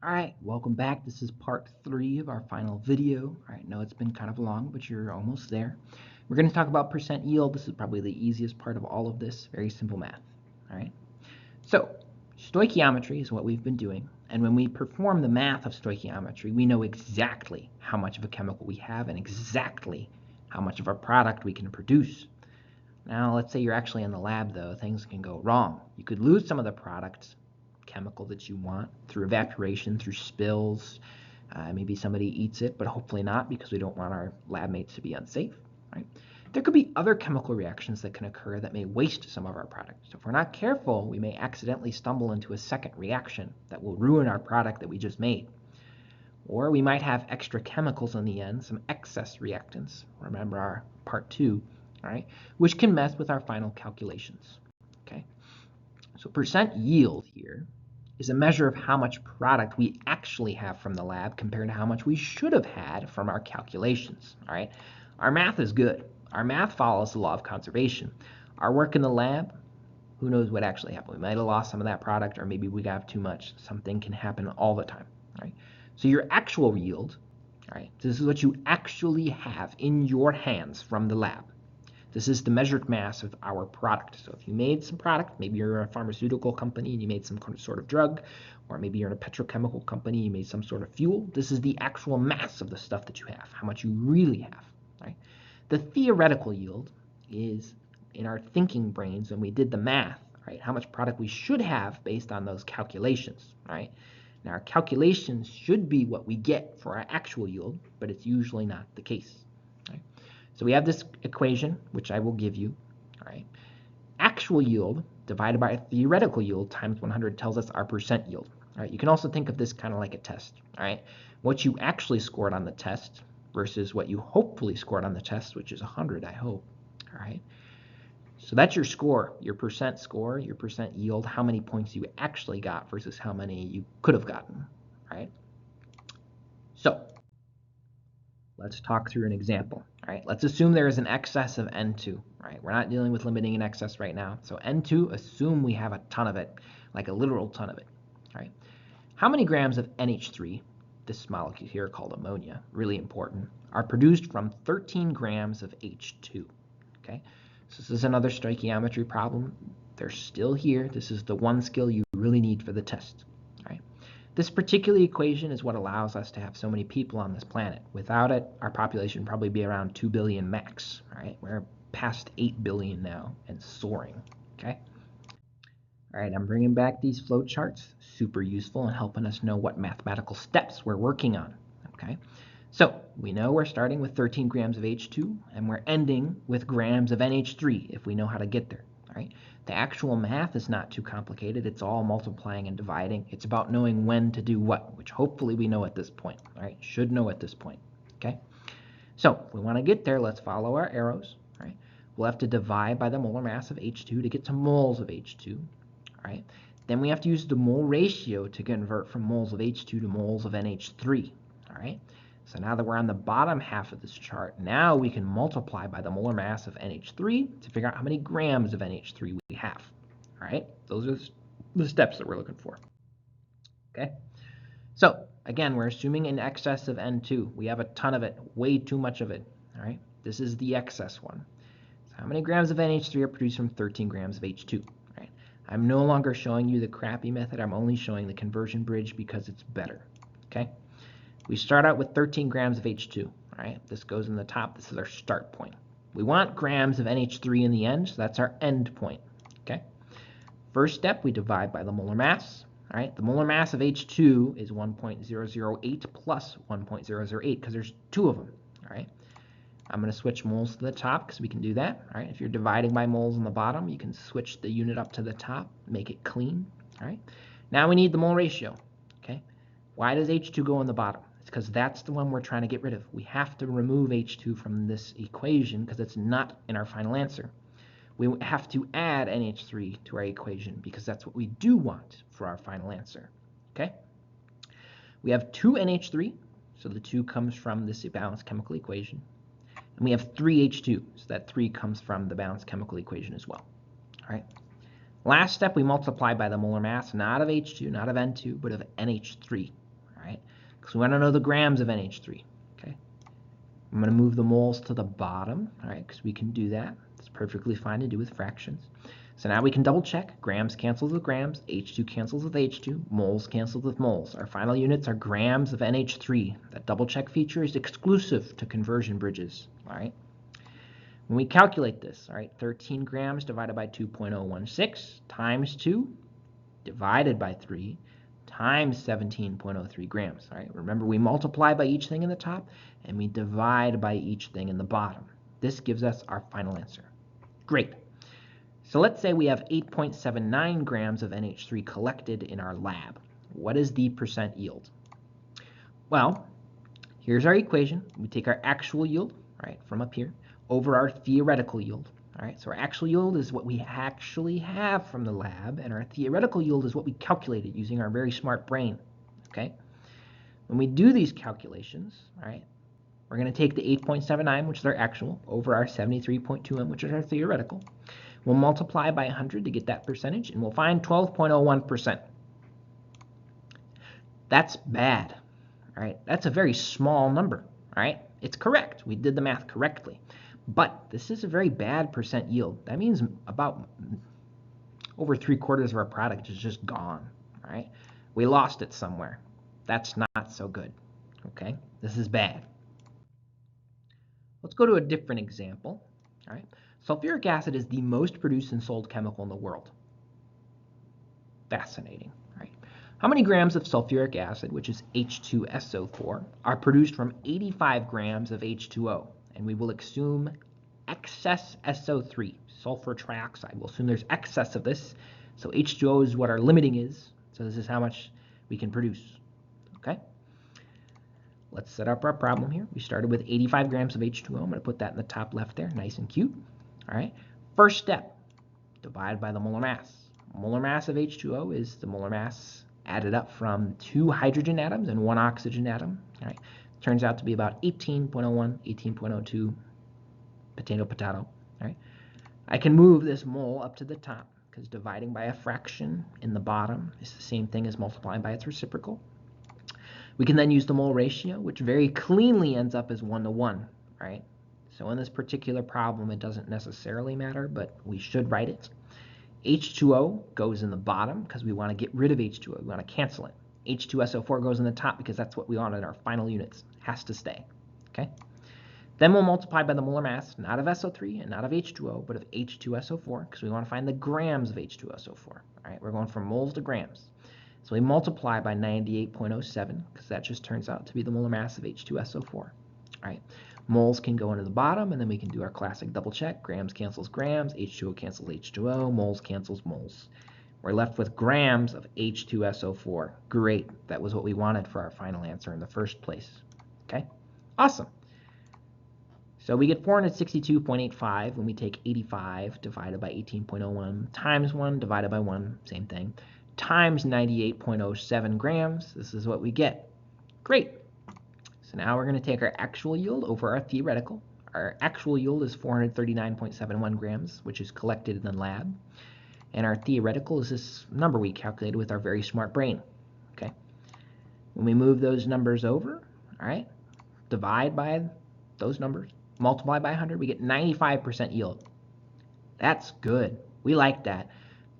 All right, welcome back. This is part 3 of our final video. All right, no, it's been kind of long, but you're almost there. We're going to talk about percent yield. This is probably the easiest part of all of this. Very simple math. All right, so stoichiometry is what we've been doing. And when we perform the math of stoichiometry, we know exactly how much of a chemical we have and exactly how much of a product we can produce. Now, let's say you're actually in the lab, though. Things can go wrong. You could lose some of the products, chemical that you want, through evaporation, through spills. Maybe somebody eats it, but hopefully not, because we don't want our lab mates to be unsafe. Right? There could be other chemical reactions that can occur that may waste some of our product. So if we're not careful, we may accidentally stumble into a second reaction that will ruin our product that we just made. Or we might have extra chemicals in the end, some excess reactants. Remember our part 2, all right, which can mess with our final calculations. Okay, so percent yield here is a measure of how much product we actually have from the lab compared to how much we should have had from our calculations. All right, our math is good. Our math follows the law of conservation. Our work in the lab, who knows what actually happened? We might have lost some of that product, or maybe we got too much. Something can happen all the time. Right? So your actual yield, all right, this is what you actually have in your hands from the lab. This is the measured mass of our product. So if you made some product, maybe you're a pharmaceutical company and you made some sort of drug, or maybe you're in a petrochemical company, you made some sort of fuel. This is the actual mass of the stuff that you have, how much you really have. Right? The theoretical yield is in our thinking brains when we did the math, right? How much product we should have based on those calculations, right? Now, our calculations should be what we get for our actual yield, but it's usually not the case. Right? So we have this equation, which I will give you. All right? Actual yield divided by theoretical yield times 100 tells us our percent yield. All right? You can also think of this kind of like a test. All right? What you actually scored on the test versus what you hopefully scored on the test, which is 100, I hope. All right? So that's your score, your percent score, your percent yield, how many points you actually got versus how many you could have gotten, right? So let's talk through an example, all right? Let's assume there is an excess of N2, right? We're not dealing with limiting an excess right now. So N2, assume we have a ton of it, like a literal ton of it, all right? How many grams of NH3, this molecule here called ammonia, really important, are produced from 13 grams of H2, okay? So this is another stoichiometry problem. They're still here. This is the one skill you really need for the test. Right? This particular equation is what allows us to have so many people on this planet. Without it, our population would probably be around 2 billion max. Right? We're past 8 billion now and soaring. Okay? All right, I'm bringing back these flow charts. Super useful in helping us know what mathematical steps we're working on. Okay? So we know we're starting with 13 grams of H2 and we're ending with grams of NH3 if we know how to get there. All right? The actual math is not too complicated. It's all multiplying and dividing. It's about knowing when to do what, which hopefully we know at this point. All right? Should know at this point. Okay? So if we want to get there, let's follow our arrows. All right? We'll have to divide by the molar mass of H2 to get to moles of H2. All right? Then we have to use the mole ratio to convert from moles of H2 to moles of NH3. All right? So now that we're on the bottom half of this chart, now we can multiply by the molar mass of NH3 to figure out how many grams of NH3 we have. All right, those are the steps that we're looking for. Okay, so again, we're assuming an excess of N2. We have a ton of it, way too much of it. All right, this is the excess one. So how many grams of NH3 are produced from 13 grams of H2? All right, I'm no longer showing you the crappy method. I'm only showing the conversion bridge because it's better. Okay. We start out with 13 grams of H2, all right? This goes in the top. This is our start point. We want grams of NH3 in the end, so that's our end point, okay? First step, we divide by the molar mass, all right? The molar mass of H2 is 1.008 plus 1.008 because there's two of them, all right? I'm going to switch moles to the top because we can do that, all right? If you're dividing by moles on the bottom, you can switch the unit up to the top, make it clean, all right? Now we need the mole ratio, okay? Why does H2 go on the bottom? It's because that's the one we're trying to get rid of. We have to remove H2 from this equation because it's not in our final answer. We have to add NH3 to our equation because that's what we do want for our final answer. Okay? We have 2 NH3, so the 2 comes from this balanced chemical equation. And we have 3 H2, so that 3 comes from the balanced chemical equation as well. All right? Last step, we multiply by the molar mass, not of H2, not of N2, but of NH3. because we want to know the grams of NH3. Okay, I'm going to move the moles to the bottom, all right, because we can do that. It's perfectly fine to do with fractions. So now we can double check. Grams cancels with grams, H2 cancels with H2, moles cancels with moles. Our final units are grams of NH3. That double check feature is exclusive to conversion bridges, all right? When we calculate this, all right, 13 grams divided by 2.016 times 2 divided by 3 times 17.03 grams, all right? Remember, we multiply by each thing in the top and we divide by each thing in the bottom. This gives us our final answer. Great. So let's say we have 8.79 grams of NH3 collected in our lab. What is the percent yield? Well, here's our equation. We take our actual yield, right, from up here, over our theoretical yield. All right, so our actual yield is what we actually have from the lab, and our theoretical yield is what we calculated using our very smart brain. Okay? When we do these calculations, all right, we're going to take the 8.79, which is our actual, over our 73.2m, which is our theoretical. We'll multiply by 100 to get that percentage, and we'll find 12.01%. That's bad, all right? That's a very small number, all right? It's correct. We did the math correctly. But this is a very bad percent yield. That means about over 3/4 of our product is just gone, all right? We lost it somewhere. That's not so good, okay? This is bad. Let's go to a different example, all right? Sulfuric acid is the most produced and sold chemical in the world. Fascinating, right? How many grams of sulfuric acid, which is H2SO4, are produced from 85 grams of H2O? And we will assume excess SO3, sulfur trioxide. We'll assume there's excess of this. So H2O is what our limiting is. So this is how much we can produce, okay? Let's set up our problem here. We started with 85 grams of H2O. I'm going to put that in the top left there, nice and cute. All right. First step, divide by the molar mass. Molar mass of H2O is the molar mass added up from 2 hydrogen atoms and 1 oxygen atom. All right. Turns out to be about 18.01, 18.02, potato. All right. I can move this mole up to the top because dividing by a fraction in the bottom is the same thing as multiplying by its reciprocal. We can then use the mole ratio, which very cleanly ends up as 1:1, right? So in this particular problem, it doesn't necessarily matter, but we should write it. H2O goes in the bottom because we want to get rid of H2O. We want to cancel it. H2SO4 goes in the top because that's what we want in our final units. Has to stay, okay? Then we'll multiply by the molar mass, not of SO3 and not of H2O, but of H2SO4 because we want to find the grams of H2SO4. All right, we're going from moles to grams. So we multiply by 98.07 because that just turns out to be the molar mass of H2SO4. All right, moles can go into the bottom, and then we can do our classic double check. Grams cancels grams, H2O cancels H2O, moles cancels moles. We're left with grams of H2SO4. Great, that was what we wanted for our final answer in the first place. Okay, awesome. So we get 462.85 when we take 85 divided by 18.01 times 1 divided by 1, same thing, times 98.07 grams. This is what we get. Great. So now we're going to take our actual yield over our theoretical. Our actual yield is 439.71 grams, which is collected in the lab. And our theoretical is this number we calculated with our very smart brain. Okay. When we move those numbers over, all right, divide by those numbers, multiply by 100, we get 95% yield. That's good. We like that.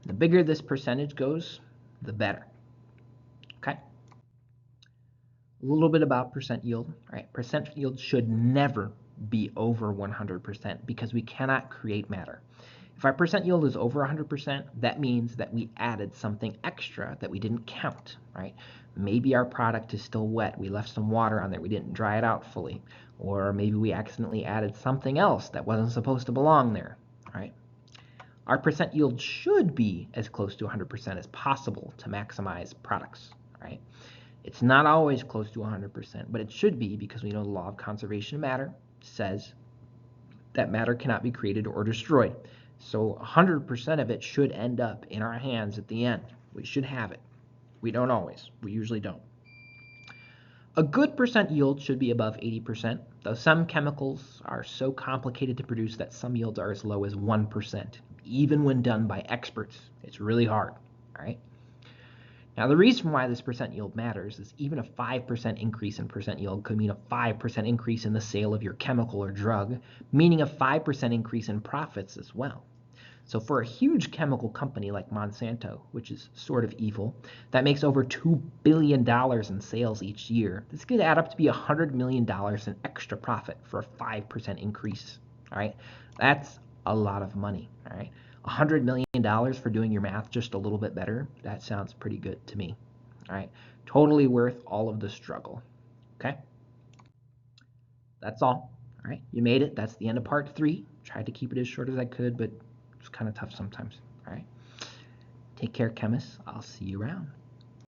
The bigger this percentage goes, the better. Okay. A little bit about percent yield. All right, percent yield should never be over 100% because we cannot create matter. If our percent yield is over 100%, that means that we added something extra that we didn't count, right? Maybe our product is still wet. We left some water on there. We didn't dry it out fully. Or maybe we accidentally added something else that wasn't supposed to belong there, right? Our percent yield should be as close to 100% as possible to maximize products, right? It's not always close to 100%, but it should be because we know the law of conservation of matter says that matter cannot be created or destroyed. So 100% of it should end up in our hands at the end. We should have it. We don't always. We usually don't. A good percent yield should be above 80%, though some chemicals are so complicated to produce that some yields are as low as 1%. Even when done by experts, it's really hard, all right? Now, the reason why this percent yield matters is even a 5% increase in percent yield could mean a 5% increase in the sale of your chemical or drug, meaning a 5% increase in profits as well. So for a huge chemical company like Monsanto, which is sort of evil, that makes over $2 billion in sales each year, this could add up to be $100 million in extra profit for a 5% increase. All right, that's a lot of money. All right, $100 million for doing your math just a little bit better. That sounds pretty good to me. All right, totally worth all of the struggle. Okay, that's all. All right, you made it. That's the end of part 3. Tried to keep it as short as I could, but it's kind of tough sometimes. All right. Take care, chemists. I'll see you around.